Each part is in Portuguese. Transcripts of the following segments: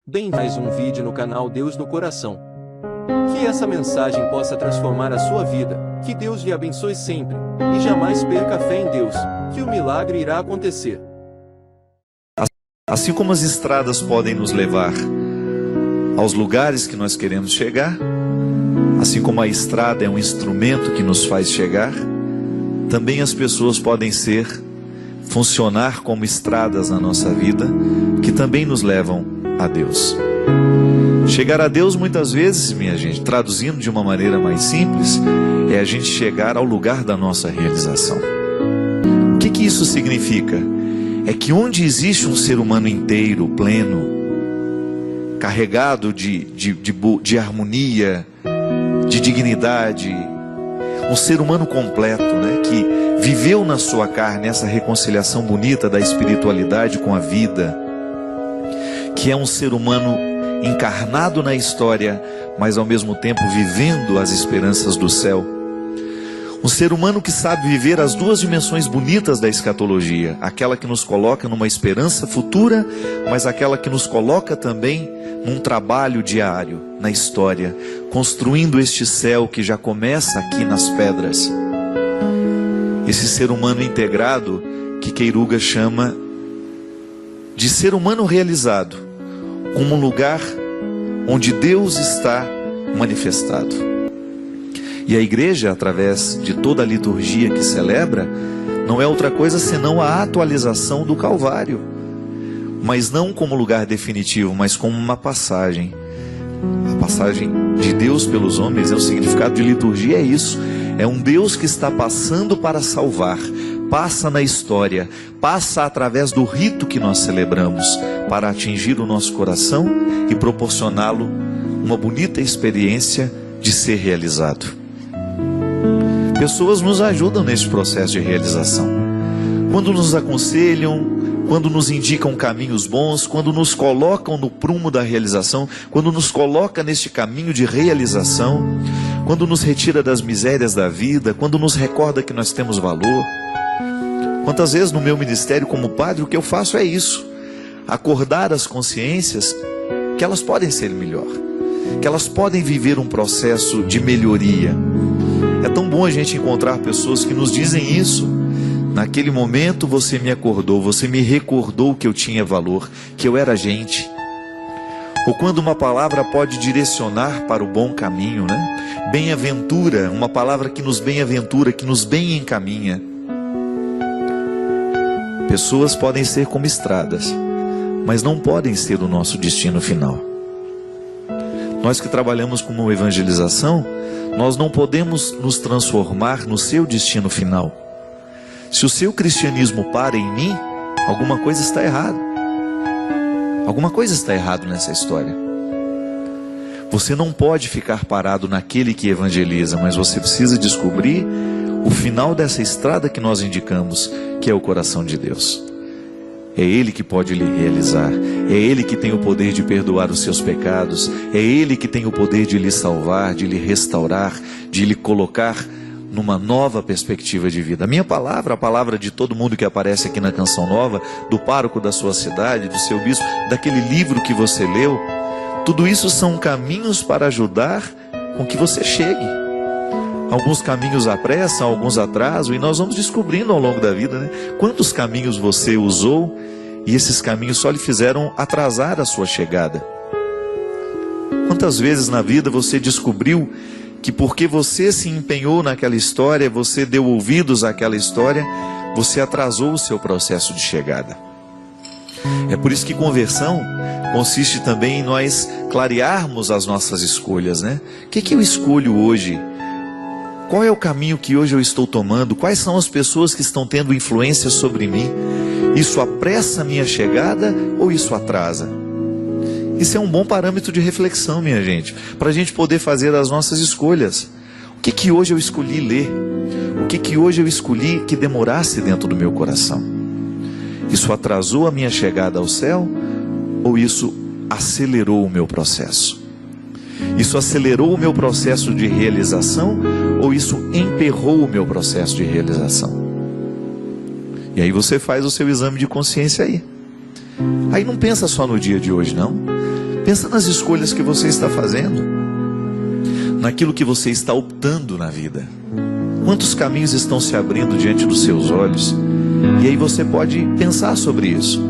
Bem, mais um vídeo no canal Deus no Coração. Que essa mensagem possa transformar a sua vida, que Deus lhe abençoe sempre, e jamais perca a fé em Deus, que o milagre irá acontecer. Assim como as estradas podem nos levar aos lugares que nós queremos chegar, assim como a estrada é um instrumento que nos faz chegar, também as pessoas podem funcionar como estradas na nossa vida, que também nos levam a Deus. Chegar a Deus muitas vezes, minha gente, traduzindo de uma maneira mais simples, é a gente chegar ao lugar da nossa realização. O que isso significa? É que onde existe um ser humano inteiro, pleno, carregado de harmonia, de dignidade, um ser humano completo, né, que viveu na sua carne essa reconciliação bonita da espiritualidade com a vida, que é um ser humano encarnado na história, mas ao mesmo tempo vivendo as esperanças do céu. Um ser humano que sabe viver as duas dimensões bonitas da escatologia, aquela que nos coloca numa esperança futura, mas aquela que nos coloca também num trabalho diário na história, construindo este céu que já começa aqui nas pedras. Esse ser humano integrado que Queiruga chama de ser humano realizado, como um lugar onde Deus está manifestado. E a igreja, através de toda a liturgia que celebra, não é outra coisa senão a atualização do Calvário, mas não como lugar definitivo, mas como uma passagem. A passagem de Deus pelos homens, o significado de liturgia é isso, é um Deus que está passando para salvar, passa na história, passa através do rito que nós celebramos, para atingir o nosso coração e proporcioná-lo uma bonita experiência de ser realizado. Pessoas nos ajudam nesse processo de realização, quando nos aconselham, quando nos indicam caminhos bons, quando nos colocam no prumo da realização, quando nos coloca neste caminho de realização, quando nos retira das misérias da vida, quando nos recorda que nós temos valor. Quantas vezes no meu ministério como padre o que eu faço é isso, acordar as consciências que elas podem ser melhor, que elas podem viver um processo de melhoria. É tão bom a gente encontrar pessoas que nos dizem isso. Naquele momento você me acordou, você me recordou que eu tinha valor, que eu era gente. Ou quando uma palavra pode direcionar para o bom caminho, né? Bem-aventura, uma palavra que nos bem-aventura, que nos bem encaminha. Pessoas podem ser como estradas, mas não podem ser o nosso destino final. Nós que trabalhamos com uma evangelização, nós não podemos nos transformar no seu destino final. Se o seu cristianismo para em mim, alguma coisa está errada. Alguma coisa está errada nessa história. Você não pode ficar parado naquele que evangeliza, mas você precisa descobrir o final dessa estrada que nós indicamos, que é o coração de Deus. É Ele que pode lhe realizar, é Ele que tem o poder de perdoar os seus pecados, é Ele que tem o poder de lhe salvar, de lhe restaurar, de lhe colocar numa nova perspectiva de vida. A minha palavra, a palavra de todo mundo que aparece aqui na Canção Nova, do pároco da sua cidade, do seu bispo, daquele livro que você leu, tudo isso são caminhos para ajudar com que você chegue. Alguns caminhos apressam, alguns atrasam, e nós vamos descobrindo ao longo da vida, né? Quantos caminhos você usou e esses caminhos só lhe fizeram atrasar a sua chegada. Quantas vezes na vida você descobriu que porque você se empenhou naquela história, você deu ouvidos àquela história, você atrasou o seu processo de chegada. É por isso que conversão consiste também em nós clarearmos as nossas escolhas, né? O que eu escolho hoje? Qual é o caminho que hoje eu estou tomando? Quais são as pessoas que estão tendo influência sobre mim? Isso apressa a minha chegada ou isso atrasa? Isso é um bom parâmetro de reflexão, minha gente, para a gente poder fazer as nossas escolhas. O que hoje eu escolhi ler? O que hoje eu escolhi que demorasse dentro do meu coração? Isso atrasou a minha chegada ao céu ou isso acelerou o meu processo? Isso acelerou o meu processo de realização ou isso emperrou o meu processo de realização? E aí você faz o seu exame de consciência aí. Aí não pensa só no dia de hoje, não. Pensa nas escolhas que você está fazendo, naquilo que você está optando na vida. Quantos caminhos estão se abrindo diante dos seus olhos? E aí você pode pensar sobre isso.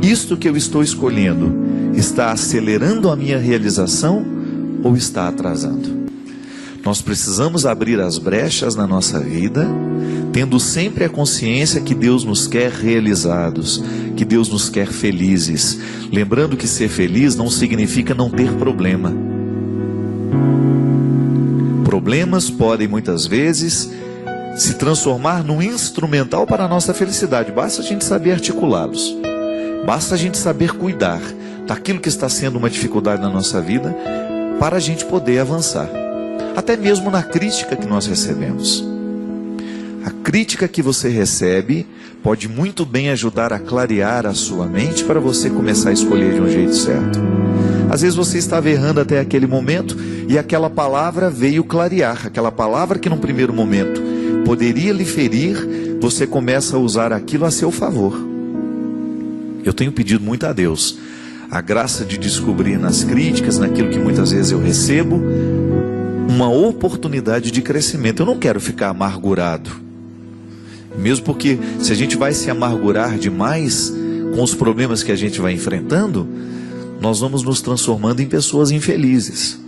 Isto que eu estou escolhendo está acelerando a minha realização ou está atrasando? Nós precisamos abrir as brechas na nossa vida, tendo sempre a consciência que Deus nos quer realizados, que Deus nos quer felizes. Lembrando que ser feliz não significa não ter problema. Problemas podem muitas vezes se transformar num instrumental para a nossa felicidade. Basta a gente saber articulá-los. Basta a gente saber cuidar daquilo que está sendo uma dificuldade na nossa vida, para a gente poder avançar. Até mesmo na crítica que nós recebemos. A crítica que você recebe pode muito bem ajudar a clarear a sua mente para você começar a escolher de um jeito certo. Às vezes você estava errando até aquele momento e aquela palavra veio clarear. Aquela palavra que num primeiro momento poderia lhe ferir, você começa a usar aquilo a seu favor. Eu tenho pedido muito a Deus a graça de descobrir nas críticas, naquilo que muitas vezes eu recebo, uma oportunidade de crescimento. Eu não quero ficar amargurado. Mesmo porque se a gente vai se amargurar demais com os problemas que a gente vai enfrentando, nós vamos nos transformando em pessoas infelizes.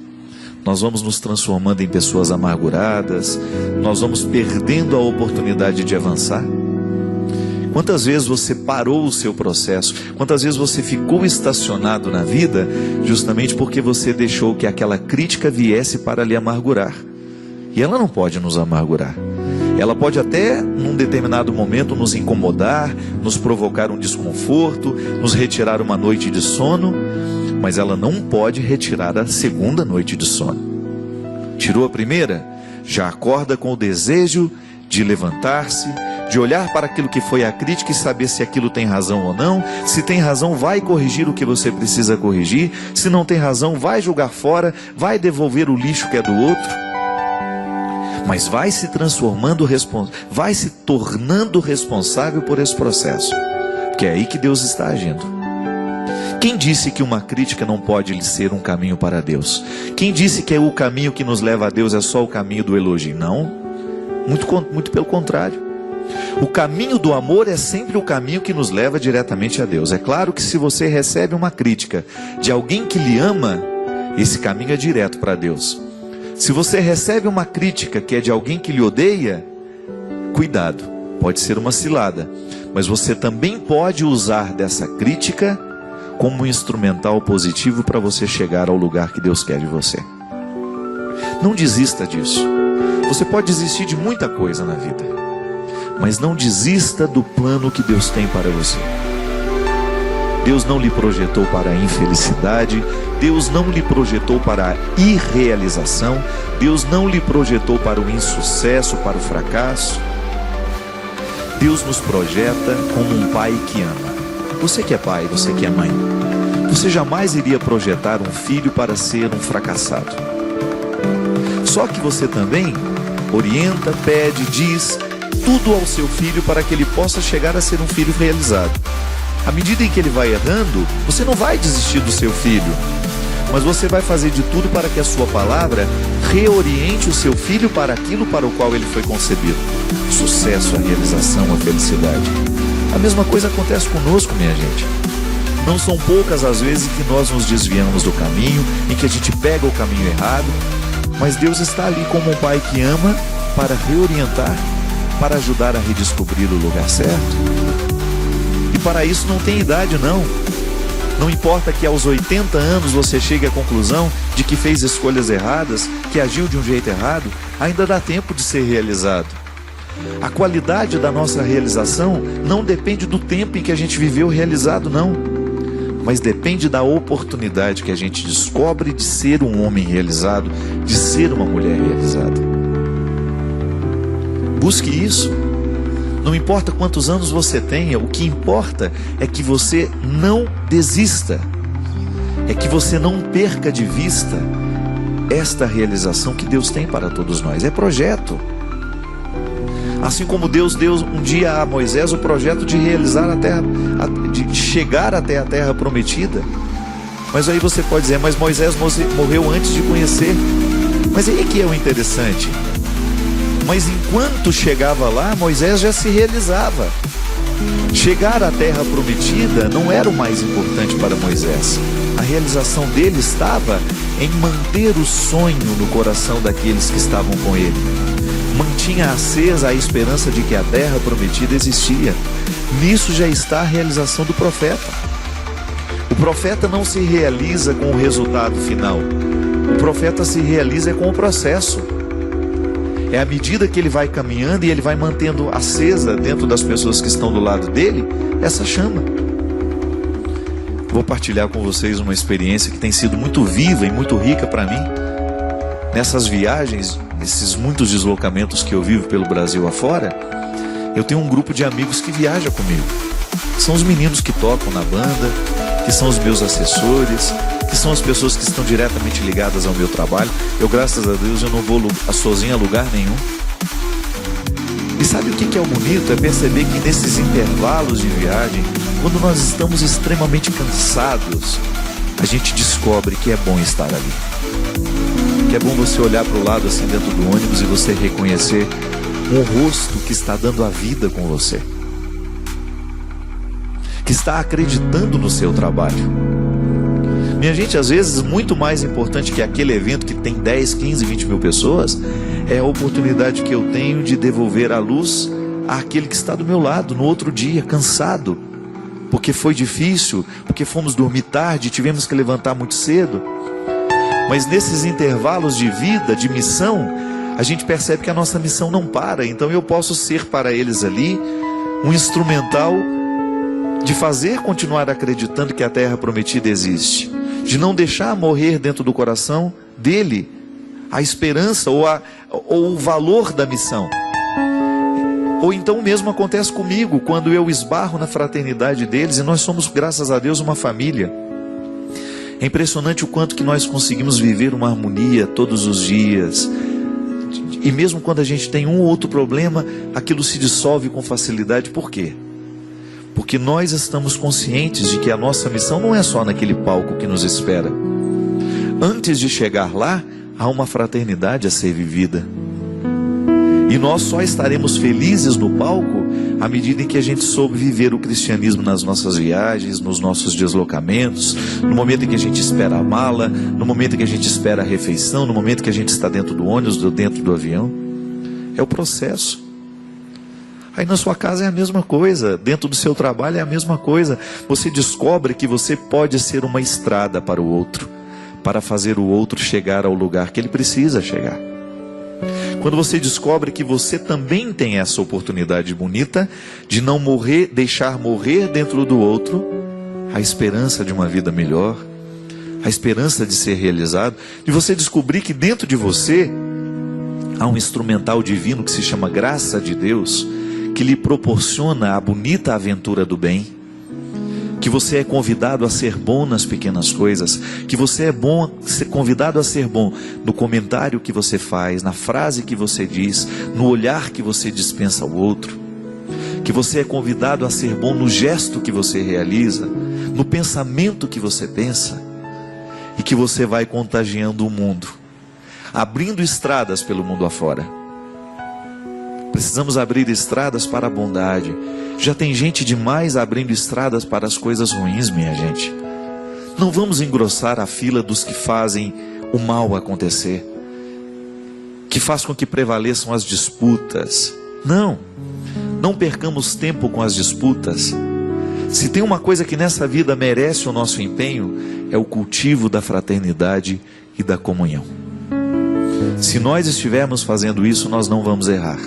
Nós vamos nos transformando em pessoas amarguradas. Nós vamos perdendo a oportunidade de avançar. Quantas vezes você parou o seu processo? Quantas vezes você ficou estacionado na vida justamente porque você deixou que aquela crítica viesse para lhe amargurar? E ela não pode nos amargurar. Ela pode até, num determinado momento, nos incomodar, nos provocar um desconforto, nos retirar uma noite de sono, mas ela não pode retirar a segunda noite de sono. Tirou a primeira? Já acorda com o desejo de levantar-se, de olhar para aquilo que foi a crítica e saber se aquilo tem razão ou não. Se tem razão, vai corrigir o que você precisa corrigir. Se não tem razão, vai jogar fora, vai devolver o lixo que é do outro. Mas vai se transformando, vai se tornando responsável por esse processo, porque é aí que Deus está agindo. Quem disse que uma crítica não pode ser um caminho para Deus? Quem disse que o caminho que nos leva a Deus é só o caminho do elogio? Não, muito pelo contrário. O caminho do amor é sempre o caminho que nos leva diretamente a Deus. É claro que se você recebe uma crítica de alguém que lhe ama, esse caminho é direto para Deus. Se você recebe uma crítica que é de alguém que lhe odeia, cuidado, pode ser uma cilada. Mas você também pode usar dessa crítica como um instrumental positivo para você chegar ao lugar que Deus quer de você. Não desista disso. Você pode desistir de muita coisa na vida, mas não desista do plano que Deus tem para você. Deus não lhe projetou para a infelicidade, Deus não lhe projetou para a irrealização, Deus não lhe projetou para o insucesso, para o fracasso. Deus nos projeta como um pai que ama. Você que é pai, você que é mãe, você jamais iria projetar um filho para ser um fracassado. Só que você também orienta, pede, diz tudo ao seu filho para que ele possa chegar a ser um filho realizado. À medida em que ele vai errando, você não vai desistir do seu filho, mas você vai fazer de tudo para que a sua palavra reoriente o seu filho para aquilo para o qual ele foi concebido. O sucesso, a realização, a felicidade. A mesma coisa acontece conosco, minha gente. Não são poucas as vezes que nós nos desviamos do caminho, em que a gente pega o caminho errado, mas Deus está ali como um pai que ama para reorientar, para ajudar a redescobrir o lugar certo. E para isso não tem idade, não. Não importa que aos 80 anos você chegue à conclusão de que fez escolhas erradas, que agiu de um jeito errado, ainda dá tempo de ser realizado. A qualidade da nossa realização não depende do tempo em que a gente viveu realizado, não. Mas depende da oportunidade que a gente descobre de ser um homem realizado, de ser uma mulher realizada. Busque isso. Não importa quantos anos você tenha, o que importa é que você não desista. É que você não perca de vista esta realização que Deus tem para todos nós. É projeto. Assim como Deus deu um dia a Moisés o projeto de realizar a terra, de chegar até a terra prometida. Mas aí você pode dizer, mas Moisés morreu antes de conhecer. Mas aí que é o interessante. Mas enquanto chegava lá, Moisés já se realizava. Chegar à terra prometida não era o mais importante para Moisés. A realização dele estava em manter o sonho no coração daqueles que estavam com ele. Mantinha acesa a esperança de que a terra prometida existia. Nisso já está a realização do profeta. O profeta não se realiza com o resultado final. O profeta se realiza com o processo. É à medida que ele vai caminhando e ele vai mantendo acesa dentro das pessoas que estão do lado dele, essa chama. Vou partilhar com vocês uma experiência que tem sido muito viva e muito rica para mim. Nessas viagens, nesses muitos deslocamentos que eu vivo pelo Brasil afora, eu tenho um grupo de amigos que viaja comigo. São os meninos que tocam na banda, que são os meus assessores, que são as pessoas que estão diretamente ligadas ao meu trabalho. Eu, graças a Deus, eu não vou sozinho a lugar nenhum. E sabe o que é o bonito? É perceber que nesses intervalos de viagem, quando nós estamos extremamente cansados, a gente descobre que é bom estar ali. Que é bom você olhar para o lado assim dentro do ônibus e você reconhecer um rosto que está dando a vida com você, que está acreditando no seu trabalho. Minha gente, às vezes, muito mais importante que aquele evento que tem 10, 15, 20 mil pessoas, é a oportunidade que eu tenho de devolver a luz àquele que está do meu lado, no outro dia, cansado, porque foi difícil, porque fomos dormir tarde, tivemos que levantar muito cedo. Mas nesses intervalos de vida, de missão, a gente percebe que a nossa missão não para. Então eu posso ser para eles ali um instrumental de fazer continuar acreditando que a terra prometida existe, de não deixar morrer dentro do coração dele a esperança ou o valor da missão. Ou então o mesmo acontece comigo, quando eu esbarro na fraternidade deles, e nós somos, graças a Deus, uma família. É impressionante o quanto que nós conseguimos viver uma harmonia todos os dias, e mesmo quando a gente tem um ou outro problema, aquilo se dissolve com facilidade. Por quê? Porque nós estamos conscientes de que a nossa missão não é só naquele palco que nos espera. Antes de chegar lá, há uma fraternidade a ser vivida. E nós só estaremos felizes no palco à medida em que a gente soube viver o cristianismo nas nossas viagens, nos nossos deslocamentos, no momento em que a gente espera a mala, no momento em que a gente espera a refeição, no momento que a gente está dentro do ônibus, dentro do avião. É o processo. Aí na sua casa é a mesma coisa, dentro do seu trabalho é a mesma coisa. Você descobre que você pode ser uma estrada para o outro, para fazer o outro chegar ao lugar que ele precisa chegar. Quando você descobre que você também tem essa oportunidade bonita de não morrer, deixar morrer dentro do outro a esperança de uma vida melhor, a esperança de ser realizado, de você descobrir que dentro de você há um instrumental divino que se chama graça de Deus, que lhe proporciona a bonita aventura do bem, que você é convidado a ser bom nas pequenas coisas, que você é convidado a ser bom no comentário que você faz, na frase que você diz, no olhar que você dispensa ao outro, que você é convidado a ser bom no gesto que você realiza, no pensamento que você pensa, e que você vai contagiando o mundo, abrindo estradas pelo mundo afora. Precisamos abrir estradas para a bondade. Já tem gente demais abrindo estradas para as coisas ruins, minha gente. Não vamos engrossar a fila dos que fazem o mal acontecer, que faz com que prevaleçam as disputas. Não percamos tempo com as disputas. Se tem uma coisa que nessa vida merece o nosso empenho, é o cultivo da fraternidade e da comunhão. Se nós estivermos fazendo isso, nós não vamos errar.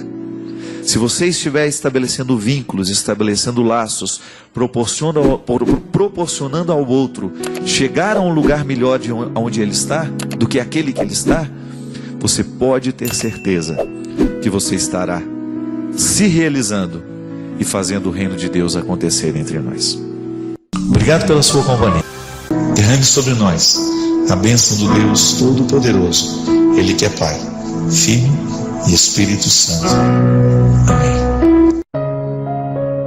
Se você estiver estabelecendo vínculos, estabelecendo laços, proporcionando ao outro chegar a um lugar melhor de onde ele está, do que aquele que ele está, você pode ter certeza que você estará se realizando e fazendo o reino de Deus acontecer entre nós. Obrigado pela sua companhia. Derrame sobre nós a bênção do Deus Todo-Poderoso, Ele que é Pai, Filho e Espírito Santo. Amém.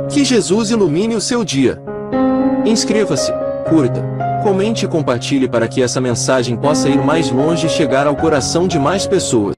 Que Jesus ilumine o seu dia. Inscreva-se, curta, Comente e compartilhe para que essa mensagem possa ir mais longe e chegar ao coração de mais pessoas.